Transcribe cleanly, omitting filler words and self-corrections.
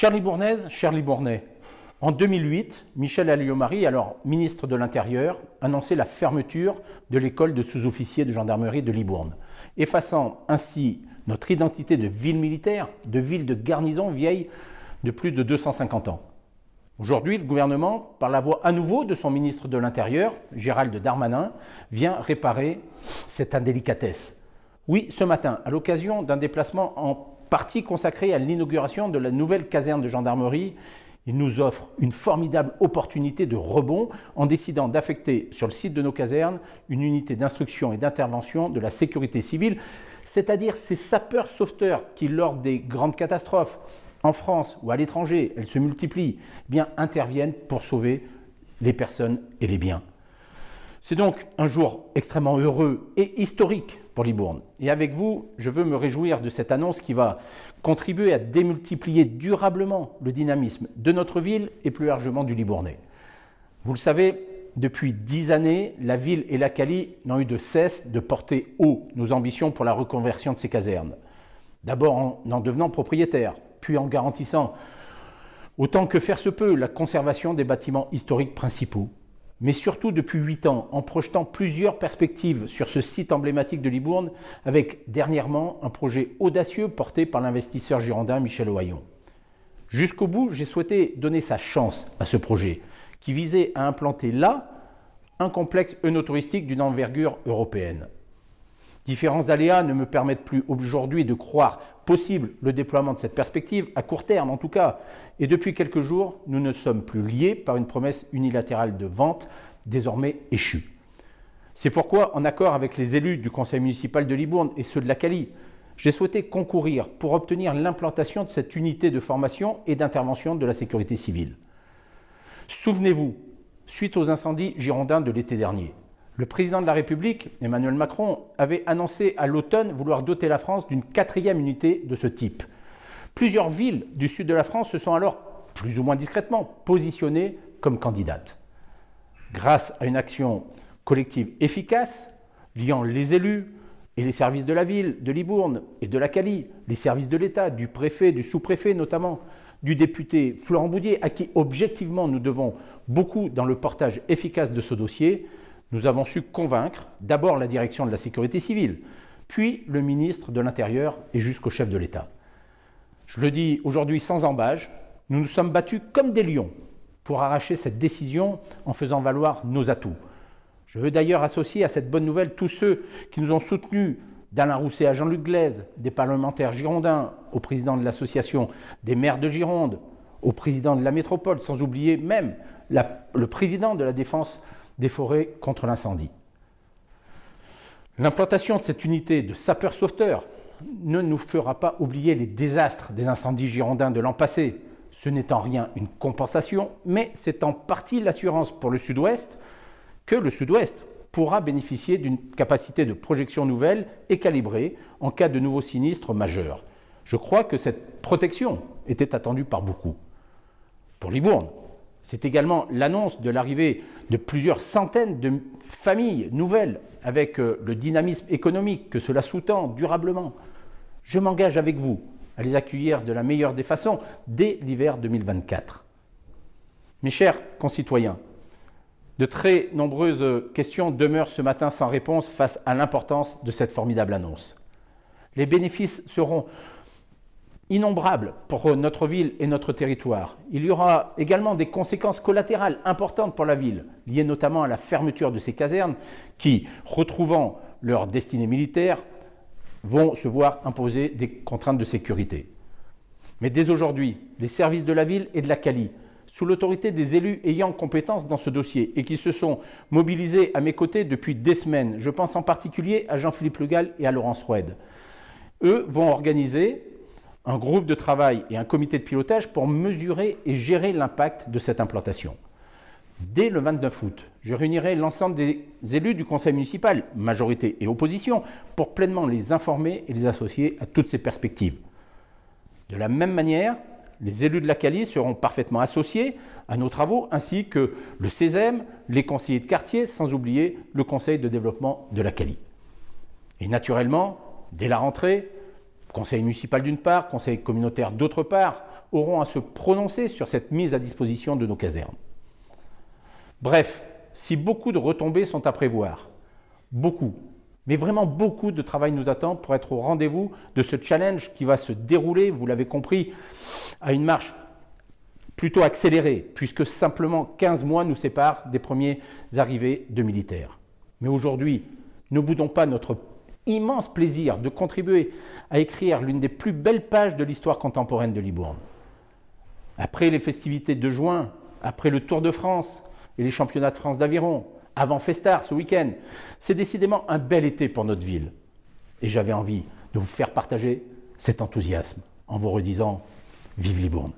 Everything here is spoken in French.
Chères Libournaises, chers Libournais, en 2008, Michel Alliot-Marie, alors ministre de l'Intérieur, annonçait la fermeture de l'école de sous-officiers de gendarmerie de Libourne, effaçant ainsi notre identité de ville militaire, de ville de garnison vieille de plus de 250 ans. Aujourd'hui, le gouvernement, par la voix à nouveau de son ministre de l'Intérieur, Gérald Darmanin, vient réparer cette indélicatesse. Oui, ce matin, à l'occasion d'un déplacement en partie consacré à l'inauguration de la nouvelle caserne de gendarmerie, il nous offre une formidable opportunité de rebond en décidant d'affecter sur le site de nos casernes une unité d'instruction et d'intervention de la sécurité civile, c'est-à-dire ces sapeurs-sauveteurs qui, lors des grandes catastrophes, en France ou à l'étranger, elles se multiplient, interviennent pour sauver les personnes et les biens. C'est donc un jour extrêmement heureux et historique pour Libourne. Et avec vous, je veux me réjouir de cette annonce qui va contribuer à démultiplier durablement le dynamisme de notre ville et plus largement du Libournais. Vous le savez, depuis 10 années, la ville et la Cali n'ont eu de cesse de porter haut nos ambitions pour la reconversion de ces casernes. D'abord en devenant propriétaire, puis en garantissant autant que faire se peut la conservation des bâtiments historiques principaux. Mais surtout depuis 8 ans, en projetant plusieurs perspectives sur ce site emblématique de Libourne, avec dernièrement un projet audacieux porté par l'investisseur girondin Michel Ohaillon. Jusqu'au bout, j'ai souhaité donner sa chance à ce projet, qui visait à implanter là un complexe œnotouristique d'une envergure européenne. Différents aléas ne me permettent plus aujourd'hui de croire possible le déploiement de cette perspective, à court terme en tout cas. Et depuis quelques jours, nous ne sommes plus liés par une promesse unilatérale de vente, désormais échue. C'est pourquoi, en accord avec les élus du conseil municipal de Libourne et ceux de la Cali, j'ai souhaité concourir pour obtenir l'implantation de cette unité de formation et d'intervention de la sécurité civile. Souvenez-vous, suite aux incendies girondins de l'été dernier, le président de la République, Emmanuel Macron, avait annoncé à l'automne vouloir doter la France d'une 4e unité de ce type. Plusieurs villes du sud de la France se sont alors, plus ou moins discrètement, positionnées comme candidates. Grâce à une action collective efficace, liant les élus et les services de la ville, de Libourne et de la Cali, les services de l'État, du préfet, du sous-préfet notamment, du député Florent Boudier, à qui objectivement nous devons beaucoup dans le portage efficace de ce dossier, nous avons su convaincre d'abord la direction de la sécurité civile, puis le ministre de l'Intérieur et jusqu'au chef de l'État. Je le dis aujourd'hui sans ambages, nous nous sommes battus comme des lions pour arracher cette décision en faisant valoir nos atouts. Je veux d'ailleurs associer à cette bonne nouvelle tous ceux qui nous ont soutenus, d'Alain Rousset à Jean-Luc Glaise, des parlementaires girondins, au président de l'association des maires de Gironde, au président de la métropole, sans oublier même le président de la défense des forêts contre l'incendie. L'implantation de cette unité de sapeurs-sauveteurs ne nous fera pas oublier les désastres des incendies girondins de l'an passé. Ce n'est en rien une compensation, mais c'est en partie l'assurance pour le Sud-Ouest que le Sud-Ouest pourra bénéficier d'une capacité de projection nouvelle et calibrée en cas de nouveaux sinistres majeurs. Je crois que cette protection était attendue par beaucoup. Pour Libourne, c'est également l'annonce de l'arrivée de plusieurs centaines de familles nouvelles avec le dynamisme économique que cela sous-tend durablement. Je m'engage avec vous à les accueillir de la meilleure des façons dès l'hiver 2024. Mes chers concitoyens, de très nombreuses questions demeurent ce matin sans réponse face à l'importance de cette formidable annonce. Les bénéfices seront innombrables pour notre ville et notre territoire. Il y aura également des conséquences collatérales importantes pour la ville, liées notamment à la fermeture de ces casernes qui, retrouvant leur destinée militaire, vont se voir imposer des contraintes de sécurité. Mais dès aujourd'hui, les services de la ville et de la Cali, sous l'autorité des élus ayant compétence dans ce dossier et qui se sont mobilisés à mes côtés depuis des semaines, je pense en particulier à Jean-Philippe Le Gall et à Laurence Roued, eux vont organiser un groupe de travail et un comité de pilotage pour mesurer et gérer l'impact de cette implantation. Dès le 29 août, je réunirai l'ensemble des élus du conseil municipal, majorité et opposition, pour pleinement les informer et les associer à toutes ces perspectives. De la même manière, les élus de la Cali seront parfaitement associés à nos travaux, ainsi que le CESEM, les conseillers de quartier, sans oublier le conseil de développement de la Cali. Et naturellement, dès la rentrée, conseil municipal d'une part, conseil communautaire d'autre part, auront à se prononcer sur cette mise à disposition de nos casernes. Bref, si beaucoup de retombées sont à prévoir, beaucoup, mais vraiment beaucoup de travail nous attend pour être au rendez-vous de ce challenge qui va se dérouler, vous l'avez compris, à une marche plutôt accélérée, puisque simplement 15 mois nous séparent des premières arrivées de militaires. Mais aujourd'hui, ne boudons pas notre immense plaisir de contribuer à écrire l'une des plus belles pages de l'histoire contemporaine de Libourne. Après les festivités de juin, après le Tour de France et les championnats de France d'aviron, avant Festard ce week-end, c'est décidément un bel été pour notre ville. Et j'avais envie de vous faire partager cet enthousiasme en vous redisant « Vive Libourne !»